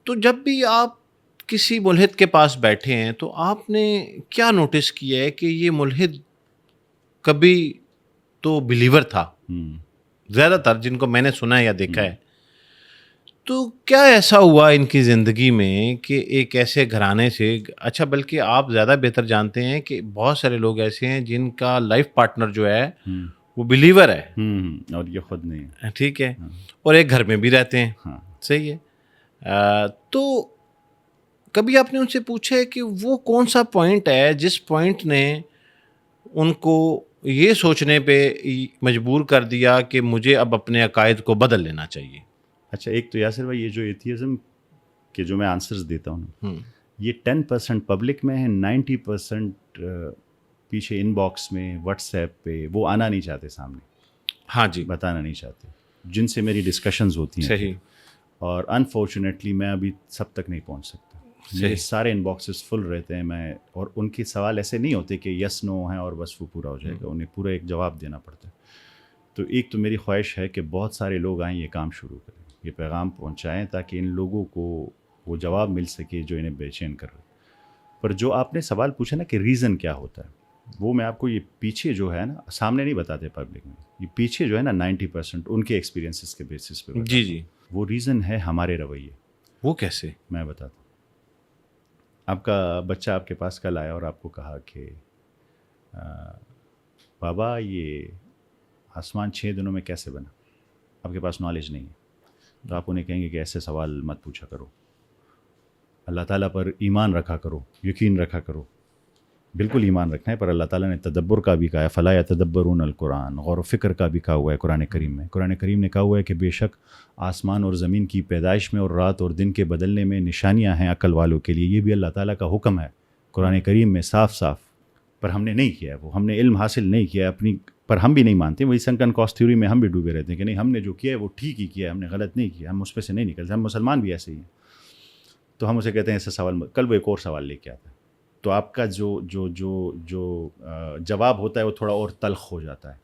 تو جب بھی آپ کسی ملحد کے پاس بیٹھے ہیں تو آپ نے کیا نوٹس کیا ہے کہ یہ ملحد کبھی تو بلیور تھا زیادہ تر جن کو میں نے سنا ہے یا دیکھا ہے، تو کیا ایسا ہوا ان کی زندگی میں کہ ایک ایسے گھرانے سے، اچھا بلکہ آپ زیادہ بہتر جانتے ہیں کہ بہت سارے لوگ ایسے ہیں جن کا لائف پارٹنر جو ہے وہ بلیور ہے اور یہ خود نہیں ہے، ٹھیک ہے، اور ایک گھر میں بھی رہتے ہیں، ہاں صحیح ہے، تو کبھی آپ نے ان سے پوچھا ہے کہ وہ کون سا پوائنٹ ہے جس پوائنٹ نے ان کو یہ سوچنے پہ مجبور کر دیا کہ مجھے اب اپنے عقائد کو بدل لینا چاہیے؟ اچھا، ایک تو یاسر بھائی یہ جو ایتھیزم کے جو میں آنسرز دیتا ہوں یہ 10% پبلک میں ہے، 90% پیچھے ان باکس میں واٹس ایپ پہ وہ آنا نہیں چاہتے سامنے، ہاں جی، بتانا نہیں چاہتے، جن سے میری ڈسکشنز ہوتی ہیں، صحیح، اور انفارچونیٹلی میں ابھی سب تک نہیں پہنچ سکتا، میرے سارے ان باکسز فل رہتے ہیں، میں اور ان کے سوال ایسے نہیں ہوتے کہ یس نو ہیں اور بس وہ پورا ہو جائے گا، انہیں پورا ایک جواب دینا پڑتا ہے۔ تو ایک تو میری خواہش ہے کہ بہت سارے لوگ آئیں، یہ کام شروع کریں، یہ پیغام پہنچائیں تاکہ ان لوگوں کو وہ جواب مل سکے جو انہیں بے چین کر رہے۔ پر جو آپ نے سوال پوچھا نا کہ ریزن کیا ہوتا ہے، وہ میں آپ کو یہ پیچھے جو ہے نا سامنے نہیں بتاتے پبلک میں، یہ پیچھے جو ہے نا 90% ان کے ایکسپیرینسز کے بیسس پہ جی جی، وہ ریزن ہے ہمارے رویے۔ وہ کیسے؟ میں بتاتا ہوں۔ آپ کا بچہ آپ کے پاس کل آیا اور آپ کو کہا کہ بابا یہ آسمان 6 دنوں میں کیسے بنا؟ آپ کے پاس نالج نہیں ہے، تو آپ انہیں کہیں گے کہ ایسے سوال مت پوچھا کرو، اللہ تعالیٰ پر ایمان رکھا کرو، یقین رکھا کرو، بالکل ایمان رکھنا ہے، پر اللہ تعالیٰ نے تدبر کا بھی کہا ہے، فلا یتدبرون القرآن، غور و فکر کا بھی کہا ہوا ہے قرآن کریم میں۔ قرآن کریم نے کہا ہوا ہے کہ بے شک آسمان اور زمین کی پیدائش میں اور رات اور دن کے بدلنے میں نشانیاں ہیں عقل والوں کے لیے، یہ بھی اللہ تعالیٰ کا حکم ہے قرآن کریم میں صاف صاف، پر ہم نے نہیں کیا ہے، وہ ہم نے علم حاصل نہیں کیا ہے اپنی، پر ہم بھی نہیں مانتے، وہی سنکن کاسٹ تھیوری میں ہم بھی ڈوبے رہتے ہیں کہ نہیں ہم نے جو کیا ہے وہ ٹھیک ہی کیا ہے، ہم نے غلط نہیں کیا، ہم اس پہ سے نہیں نکلتے، ہم مسلمان بھی ایسے ہی ہیں۔ تو ہم اسے کہتے ہیں ایسا سوال، کل وہ ایک اور سوال لے کے آتا ہے، تو آپ کا جو جواب ہوتا ہے وہ تھوڑا اور تلخ ہو جاتا ہے،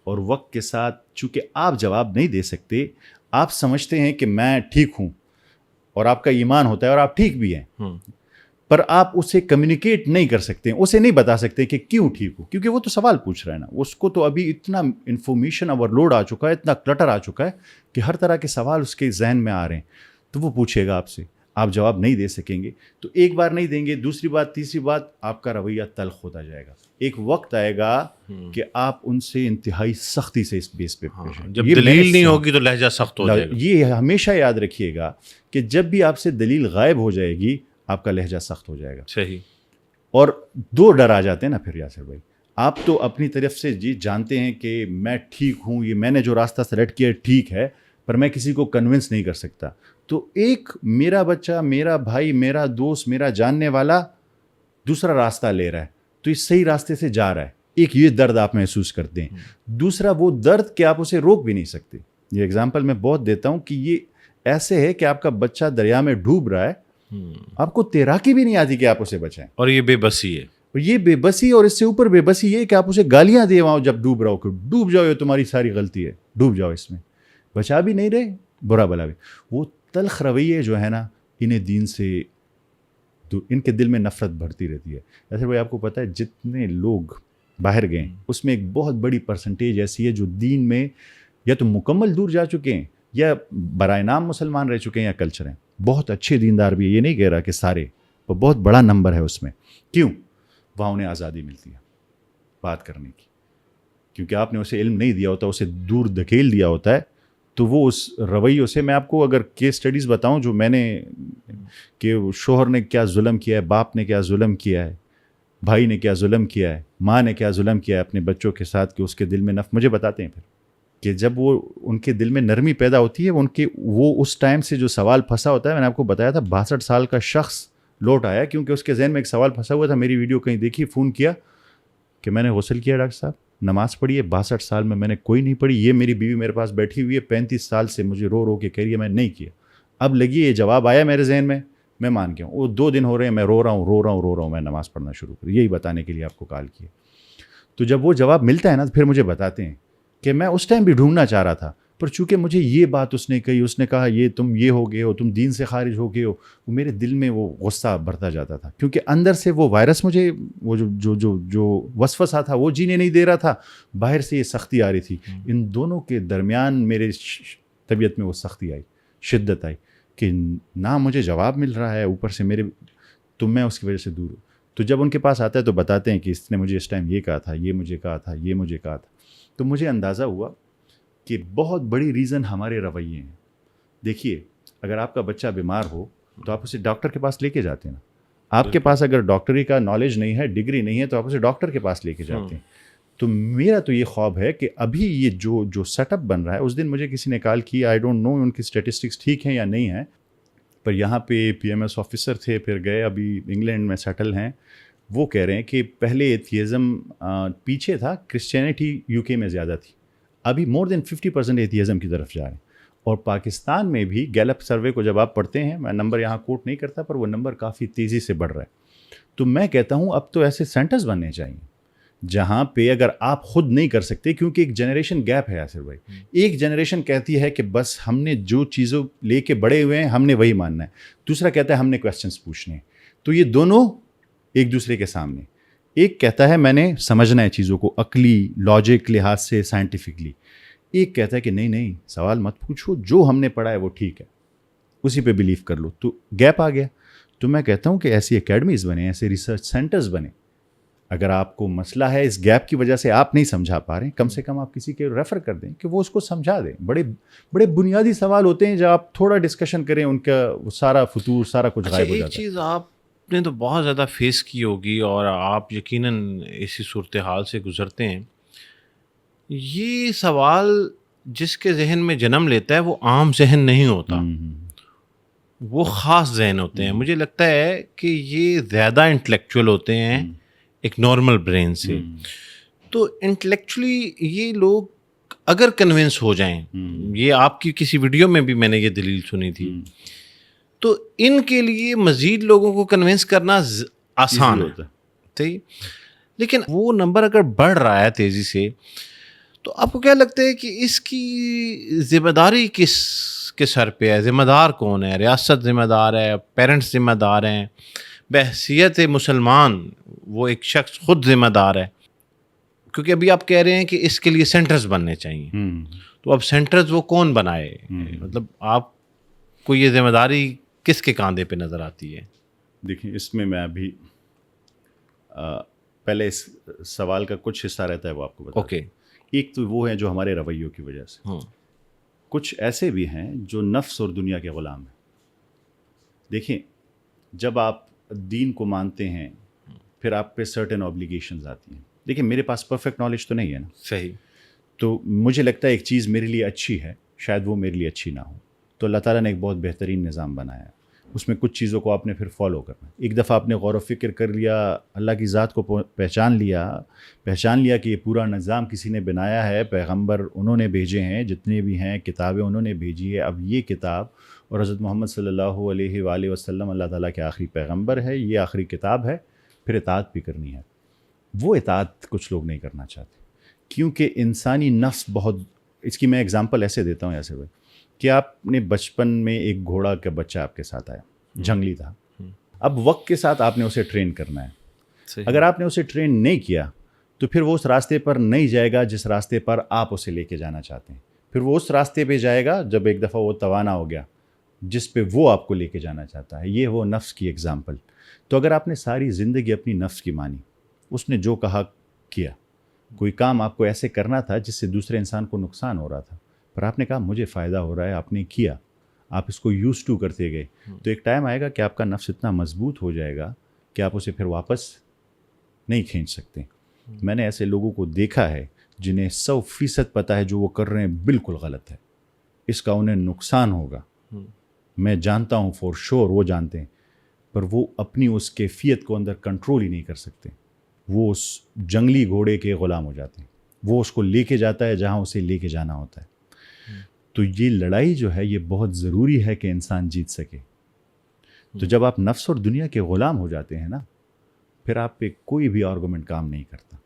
اور وقت کے ساتھ چونکہ آپ جواب نہیں دے سکتے، آپ سمجھتے ہیں کہ میں ٹھیک ہوں، اور آپ کا ایمان ہوتا ہے اور آپ ٹھیک بھی ہیں، پر آپ اسے کمیونیکیٹ نہیں کر سکتے، اسے نہیں بتا سکتے کہ کیوں ٹھیک ہو، کیونکہ وہ تو سوال پوچھ رہا ہے نا، اس کو تو ابھی اتنا انفارمیشن اوور لوڈ آ چکا ہے، اتنا کلٹر آ چکا ہے کہ ہر طرح کے سوال اس کے ذہن میں آ رہے ہیں، تو وہ پوچھے گا آپ سے، آپ جواب نہیں دے سکیں گے، تو ایک بار نہیں دیں گے، دوسری بات، تیسری بات، آپ کا رویہ تلخ ہوتا جائے گا، ایک وقت آئے گا کہ آپ ان سے انتہائی سختی سے اس بیس پہ پیش آئیں، جب دلیل نہیں ہوگی تو لہجہ سخت ہو جائے گا۔ یہ ہمیشہ یاد رکھیے گا کہ جب بھی آپ سے دلیل غائب ہو جائے گی آپ کا لہجہ سخت ہو جائے گا۔ صحیح۔ اور دو ڈر آ جاتے ہیں نا پھر یاسر بھائی، آپ تو اپنی طرف سے جی جانتے ہیں کہ میں ٹھیک ہوں، یہ میں نے جو راستہ سلیکٹ کیا ٹھیک ہے، پر میں کسی کو کنونس نہیں کر سکتا، تو ایک میرا بچہ، میرا بھائی، میرا دوست، میرا جاننے والا دوسرا راستہ لے رہا ہے تو اس صحیح راستے سے جا رہا ہے، ایک یہ درد آپ محسوس کرتے ہیں، دوسرا وہ درد کہ آپ اسے روک بھی نہیں سکتے۔ یہ اگزامپل میں بہت دیتا ہوں کہ یہ ایسے ہے کہ آپ کا بچہ دریا میں ڈوب رہا ہے، آپ کو تیراکی بھی نہیں آتی کہ آپ اسے بچائیں، اور یہ بے بسی ہے، اور یہ بے بسی، اور اس سے اوپر بے بسی یہ کہ آپ اسے گالیاں دے وہاں جب ڈوب رہا ہو کہ ڈوب جاؤ، یہ تمہاری ساری غلطی ہے، ڈوب جاؤ، اس میں بچا بھی نہیں رہے، برا بلا بھی۔ وہ تلخ رویے جو ہے نا، انہیں دین سے ان کے دل میں نفرت بڑھتی رہتی ہے۔ ایسے بھائی آپ کو پتہ ہے جتنے لوگ باہر گئے اس میں ایک بہت بڑی پرسنٹیج ایسی ہے جو دین میں یا تو مکمل دور جا چکے ہیں یا برائے نام مسلمان رہ چکے ہیں یا کلچر ہیں، بہت اچھے دیندار بھی ہے، یہ نہیں کہہ رہا کہ سارے، وہ بہت بڑا نمبر ہے اس میں۔ کیوں؟ وہاں انہیں آزادی ملتی ہے بات کرنے کی، کیونکہ آپ نے اسے علم نہیں دیا ہوتا، اسے دور دھکیل دیا ہوتا ہے، تو وہ اس رویوں سے، میں آپ کو اگر کیس سٹڈیز بتاؤں جو میں نے، کہ شوہر نے کیا ظلم کیا ہے، باپ نے کیا ظلم کیا ہے، بھائی نے کیا ظلم کیا ہے، ماں نے کیا ظلم کیا ہے اپنے بچوں کے ساتھ، کہ اس کے دل میں مجھے بتاتے ہیں پھر کہ جب وہ ان کے دل میں نرمی پیدا ہوتی ہے، وہ اس ٹائم سے جو سوال پھنسا ہوتا ہے، میں نے آپ کو بتایا تھا 62 سال کا شخص لوٹ آیا کیونکہ اس کے ذہن میں ایک سوال پھنسا ہوا تھا، میری ویڈیو کہیں دیکھی، فون کیا کہ میں نے غسل کیا ڈاکٹر صاحب، نماز پڑھی ہے، 62 سال میں نے کوئی نہیں پڑھی، یہ میری بیوی میرے پاس بیٹھی ہوئی ہے 35 سال سے مجھے رو رو کے کہہ رہی ہے میں نہیں کیا، اب لگی یہ جواب آیا میرے ذہن میں مان گیا ہوں، وہ 2 دن ہو رہے ہیں میں رو رہا ہوں، میں نماز پڑھنا شروع کر، یہی بتانے کے لیے آپ کو کال کیا۔ تو جب وہ جواب ملتا ہے نا تو پھر مجھے بتاتے ہیں کہ میں اس ٹائم بھی ڈھونڈنا چاہ رہا تھا پر چونکہ مجھے یہ بات اس نے کہا یہ تم یہ ہو گئے ہو، تم دین سے خارج ہو گئے ہو، وہ میرے دل میں وہ غصہ بڑھتا جاتا تھا، کیونکہ اندر سے وہ وائرس مجھے وہ جو وسوسہ تھا وہ جینے نہیں دے رہا تھا، باہر سے یہ سختی آ رہی تھی. ان دونوں کے درمیان میرے طبیعت میں وہ سختی آئی، شدت آئی کہ نہ مجھے جواب مل رہا ہے، اوپر سے میں اس کی وجہ سے دور ہوں. تو جب ان کے پاس آتا ہے تو بتاتے ہیں کہ اس نے مجھے اس ٹائم یہ کہا تھا، یہ مجھے کہا تھا، یہ مجھے کہا تھا. تو مجھے اندازہ ہوا کہ بہت بڑی ریزن ہمارے رویے ہیں. دیکھیے اگر آپ کا بچہ بیمار ہو تو آپ اسے ڈاکٹر کے پاس لے کے جاتے ہیں نا. آپ کے پاس اگر ڈاکٹری کا نالج نہیں ہے، ڈگری نہیں ہے، تو آپ اسے ڈاکٹر کے پاس لے کے جاتے ہیں. تو میرا تو یہ خواب ہے کہ ابھی یہ جو سیٹ اپ بن رہا ہے، اس دن مجھے کسی نے کال کی، آئی ڈونٹ نو ان کی اسٹیٹسٹکس ٹھیک ہیں یا نہیں ہیں، پر یہاں پہ پی ایم ایس آفیسر تھے، پھر گئے، ابھی انگلینڈ میں سیٹل ہیں. وہ کہہ رہے ہیں کہ پہلے ایتھیزم پیچھے تھا، کرسچینٹی یو کے میں زیادہ تھی، ابھی مور دین 50% ایتھیزم کی طرف جا رہے ہیں. اور پاکستان میں بھی گیلپ سروے کو جب آپ پڑھتے ہیں، میں نمبر یہاں کوٹ نہیں کرتا، پر وہ نمبر کافی تیزی سے بڑھ رہا ہے. تو میں کہتا ہوں اب تو ایسے سینٹرز بننے چاہیے جہاں پہ اگر آپ خود نہیں کر سکتے، کیونکہ ایک جنریشن گیپ ہے یاسر بھائی. ایک جنریشن کہتی ہے کہ بس ہم نے جو چیزوں لے کے بڑے ہوئے ہیں ہم نے وہی ماننا ہے، دوسرا کہتا ہے ہم نے کویسچنس پوچھنے ہیں. تو یہ دونوں ایک دوسرے کے سامنے، ایک کہتا ہے میں نے سمجھنا ہے چیزوں کو عقلی لاجک لحاظ سے سائنٹیفکلی، ایک کہتا ہے کہ نہیں سوال مت پوچھو، جو ہم نے پڑھا ہے وہ ٹھیک ہے، اسی پہ بلیو کر لو. تو گیپ آ گیا. تو میں کہتا ہوں کہ ایسی اکیڈمیز بنے، ایسے ریسرچ سینٹرز بنے. اگر آپ کو مسئلہ ہے اس گیپ کی وجہ سے آپ نہیں سمجھا پا رہے ہیں، کم سے کم آپ کسی کے ریفر کر دیں کہ وہ اس کو سمجھا دیں. بڑے بنیادی سوال ہوتے ہیں، جب آپ تھوڑا ڈسکشن کریں ان کا وہ سارا فطور سارا کچھ غائب ہو جاتا ہے. ایک چیز آپ نے تو بہت زیادہ فیس کی ہوگی اور آپ یقیناً اسی صورتحال سے گزرتے ہیں. یہ سوال جس کے ذہن میں جنم لیتا ہے وہ عام ذہن نہیں ہوتا، وہ خاص ذہن ہوتے ہیں. مجھے لگتا ہے کہ یہ زیادہ انٹلیکچوئل ہوتے ہیں ایک نارمل برین سے. تو انٹلیکچولی یہ لوگ اگر کنونس ہو جائیں، یہ آپ کی کسی ویڈیو میں بھی میں نے یہ دلیل سنی تھی، تو ان کے لیے مزید لوگوں کو کنونس کرنا آسان ہوتا ہے. لیکن وہ نمبر اگر بڑھ رہا ہے تیزی سے، تو آپ کو کیا لگتا ہے کہ اس کی ذمہ داری کس کے سر پہ ہے؟ ذمہ دار کون ہے؟ ریاست ذمہ دار ہے؟ پیرنٹس ذمہ دار ہیں؟ بحیثیت مسلمان وہ ایک شخص خود ذمہ دار ہے؟ کیونکہ ابھی آپ کہہ رہے ہیں کہ اس کے لیے سینٹرز بننے چاہیے. تو اب سینٹرز وہ کون بنائے؟ مطلب آپ کو یہ ذمہ داری کس کے کاندھے پہ نظر آتی ہے؟ دیکھیں اس میں ابھی پہلے اس سوال کا کچھ حصہ رہتا ہے وہ آپ کو بتا. اوکے. ایک تو وہ ہیں جو ہمارے رویوں کی وجہ سے، کچھ ایسے بھی ہیں جو نفس اور دنیا کے غلام ہیں. دیکھیں جب آپ دین کو مانتے ہیں پھر آپ پہ سرٹن اوبلیگیشنز آتی ہیں. دیکھیں میرے پاس پرفیکٹ نالج تو نہیں ہے نا. صحیح. تو مجھے لگتا ہے ایک چیز میرے لیے اچھی ہے، شاید وہ میرے لیے اچھی نہ ہو. تو اللہ تعالیٰ نے ایک بہت بہترین نظام بنایا ہے، اس میں کچھ چیزوں کو آپ نے پھر فالو کرنا. ایک دفعہ آپ نے غور و فکر کر لیا، اللہ کی ذات کو پہچان لیا کہ یہ پورا نظام کسی نے بنایا ہے، پیغمبر انہوں نے بھیجے ہیں، جتنے بھی ہیں کتابیں انہوں نے بھیجی ہے. اب یہ کتاب اور حضرت محمد صلی اللہ علیہ وآلہ وسلم اللہ تعالیٰ کے آخری پیغمبر ہے، یہ آخری کتاب ہے، پھر اطاعت بھی کرنی ہے. وہ اطاعت کچھ لوگ نہیں کرنا چاہتے، کیونکہ انسانی نفس بہت، اس کی میں اگزامپل ایسے دیتا ہوں ایسے کہ آپ نے بچپن میں ایک گھوڑا کا بچہ آپ کے ساتھ آیا، جنگلی تھا. اب وقت کے ساتھ آپ نے اسے ٹرین کرنا ہے. اگر آپ نے اسے ٹرین نہیں کیا تو پھر وہ اس راستے پر نہیں جائے گا جس راستے پر آپ اسے لے کے جانا چاہتے ہیں. پھر وہ اس راستے پہ جائے گا جب ایک دفعہ وہ توانا ہو گیا جس پہ وہ آپ کو لے کے جانا چاہتا ہے. یہ وہ نفس کی ایگزامپل. تو اگر آپ نے ساری زندگی اپنی نفس کی مانی، اس نے جو کہا کیا، کوئی کام آپ کو ایسے کرنا تھا جس سے دوسرے انسان کو نقصان ہو رہا تھا، پر آپ نے کہا مجھے فائدہ ہو رہا ہے، آپ نے کیا، آپ اس کو یوز ٹو کرتے گئے، تو ایک ٹائم آئے گا کہ آپ کا نفس اتنا مضبوط ہو جائے گا کہ آپ اسے پھر واپس نہیں کھینچ سکتے. میں نے ایسے لوگوں کو دیکھا ہے جنہیں 100% پتہ ہے جو وہ کر رہے ہیں بالکل غلط ہے، اس کا انہیں نقصان ہوگا. میں جانتا ہوں فور شور وہ جانتے ہیں، پر وہ اپنی اس کیفیت کو اندر کنٹرول ہی نہیں کر سکتے. وہ اس جنگلی گھوڑے کے غلام ہو جاتے ہیں، وہ اس کو لے کے جاتا ہے جہاں اسے لے کے جانا ہوتا ہے. تو یہ لڑائی جو ہے یہ بہت ضروری ہے کہ انسان جیت سکے. تو جب آپ نفس اور دنیا کے غلام ہو جاتے ہیں نا، پھر آپ پہ کوئی بھی آرگومنٹ کام نہیں کرتا.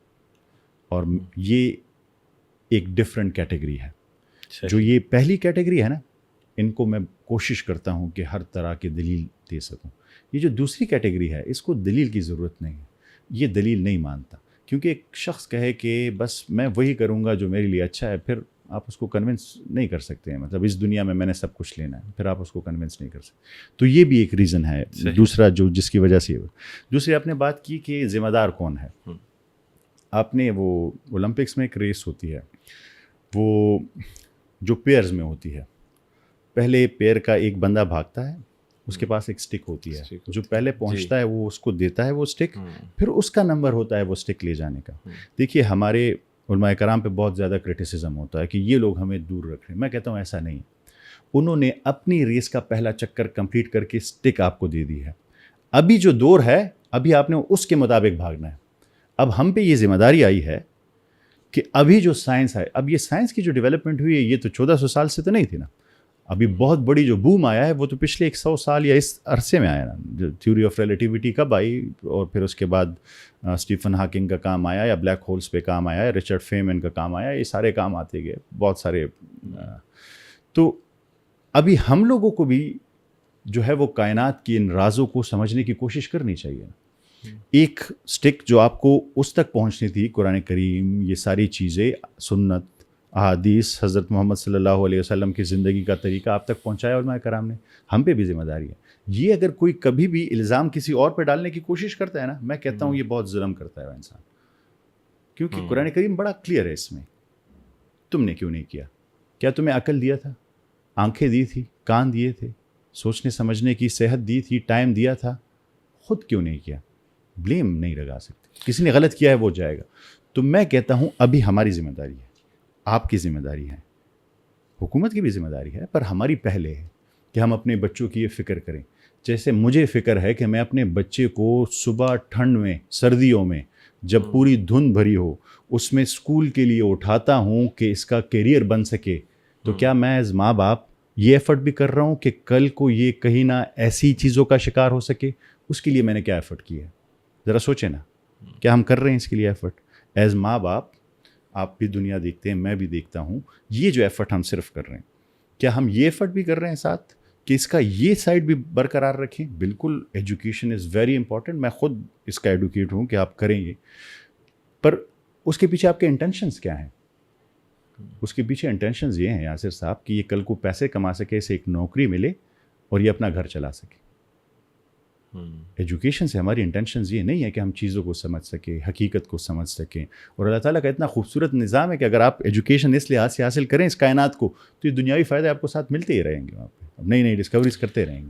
اور یہ ایک ڈفرینٹ کیٹیگری ہے. جو یہ پہلی کیٹیگری ہے نا، ان کو میں کوشش کرتا ہوں کہ ہر طرح کی دلیل دے سکوں. یہ جو دوسری کیٹیگری ہے اس کو دلیل کی ضرورت نہیں ہے، یہ دلیل نہیں مانتا، کیونکہ ایک شخص کہے کہ بس میں وہی کروں گا جو میرے لیے اچھا ہے، پھر آپ اس کو کنونس نہیں کر سکتے ہیں. مطلب اس دنیا میں نے سب کچھ لینا ہے، پھر آپ اس کو کنونس نہیں کر سکتے. تو یہ بھی ایک ریزن ہے دوسرا جو جس کی وجہ سے. دوسری آپ نے بات کی کہ ذمہ دار کون ہے. آپ نے وہ اولمپکس میں ایک ریس ہوتی ہے وہ جو پیئرز میں ہوتی ہے، پہلے پیئر کا ایک بندہ بھاگتا ہے، اس کے پاس ایک سٹک ہوتی ہے، جو پہلے پہنچتا ہے وہ اس کو دیتا ہے وہ سٹک، پھر اس کا نمبر ہوتا ہے وہ سٹک لے جانے کا. دیکھیے ہمارے علماء کرام پہ بہت زیادہ کرٹیسزم ہوتا ہے کہ یہ لوگ ہمیں دور رکھ رہے ہیں. میں کہتا ہوں ایسا نہیں، انہوں نے اپنی ریس کا پہلا چکر کمپلیٹ کر کے سٹک آپ کو دے دی ہے. ابھی جو دور ہے ابھی آپ نے اس کے مطابق بھاگنا ہے. اب ہم پہ یہ ذمہ داری آئی ہے کہ ابھی جو سائنس ہے، اب یہ سائنس کی جو ڈیولپمنٹ ہوئی ہے یہ تو 1400 سال سے تو نہیں تھی نا. ابھی بہت بڑی جو بوم آیا ہے وہ تو پچھلے 100 سال یا اس عرصے میں آیا نا. جو تھیوری آف ریلیٹیوٹی کب آئی، اور پھر اس کے بعد اسٹیفن ہاکنگ کا کام آیا، یا بلیک ہولز پہ کام آیا، یا رچرڈ فیمن کا کام آیا، یہ سارے کام آتے گئے بہت سارے. تو ابھی ہم لوگوں کو بھی جو ہے وہ کائنات کی ان رازوں کو سمجھنے کی کوشش کرنی چاہیے. ایک سٹک جو آپ کو اس تک پہنچنی تھی، قرآن کریم، یہ ساری چیزیں، سنت، احادیث، حضرت محمد صلی اللہ علیہ وسلم کی زندگی کا طریقہ آپ تک پہنچایا علماء کرام نے. ہم پہ بھی ذمہ داری ہے. یہ اگر کوئی کبھی بھی الزام کسی اور پہ ڈالنے کی کوشش کرتا ہے نا، میں کہتا ہوں یہ بہت ظلم کرتا ہے وہ انسان، کیونکہ قرآن کریم بڑا کلیئر ہے اس میں. تم نے کیوں نہیں کیا؟ کیا تمہیں عقل دیا تھا، آنکھیں دی تھی، کان دیے تھے، سوچنے سمجھنے کی صحت دی تھی، ٹائم دیا تھا، خود کیوں نہیں کیا؟ بلیم نہیں لگا سکتے. کسی نے غلط کیا ہے وہ جائے گا. تو میں کہتا ہوں ابھی ہماری ذمہ داری ہے، آپ کی ذمہ داری ہے، حکومت کی بھی ذمہ داری ہے، پر ہماری پہلے ہے کہ ہم اپنے بچوں کی یہ فکر کریں. جیسے مجھے فکر ہے کہ میں اپنے بچے کو صبح ٹھنڈ میں، سردیوں میں، جب پوری دھند بھری ہو، اس میں اسکول کے لیے اٹھاتا ہوں کہ اس کا کیریئر بن سکے. تو کیا میں ایز ماں باپ یہ ایفرٹ بھی کر رہا ہوں کہ کل کو یہ کہیں نہ ایسی چیزوں کا شکار ہو سکے؟ اس کے لیے میں نے کیا ایفرٹ کیا ہے؟ ذرا سوچیں نا، کیا ہم کر رہے ہیں اس کے لیے ایفرٹ؟ ایز ماں باپ آپ بھی دنیا دیکھتے ہیں، میں بھی دیکھتا ہوں، یہ جو ایفرٹ ہم صرف کر رہے ہیں، کیا ہم یہ ایفرٹ بھی کر رہے ہیں ساتھ کہ اس کا یہ سائڈ بھی برقرار رکھیں؟ بالکل، ایجوکیشن از ویری امپورٹنٹ، میں خود اس کا ایڈوکیٹ ہوں کہ آپ کریں یہ، پر اس کے پیچھے آپ کے انٹینشنز کیا ہیں؟ اس کے پیچھے انٹینشنز یہ ہیں یاسر صاحب کہ یہ کل کو پیسے کما سکے، اسے ایک نوکری ملے اور یہ اپنا گھر چلا سکے. ایجوکیشن سے ہماری انٹینشنز یہ نہیں ہے کہ ہم چیزوں کو سمجھ سکیں، حقیقت کو سمجھ سکیں. اور اللہ تعالیٰ کا اتنا خوبصورت نظام ہے کہ اگر آپ ایجوکیشن اس لحاظ سے حاصل کریں اس کائنات کو، تو یہ دنیاوی فائدے آپ کو ساتھ ملتے ہی رہیں گے. وہاں پہ نئی نئی ڈسکوریز کرتے رہیں گے.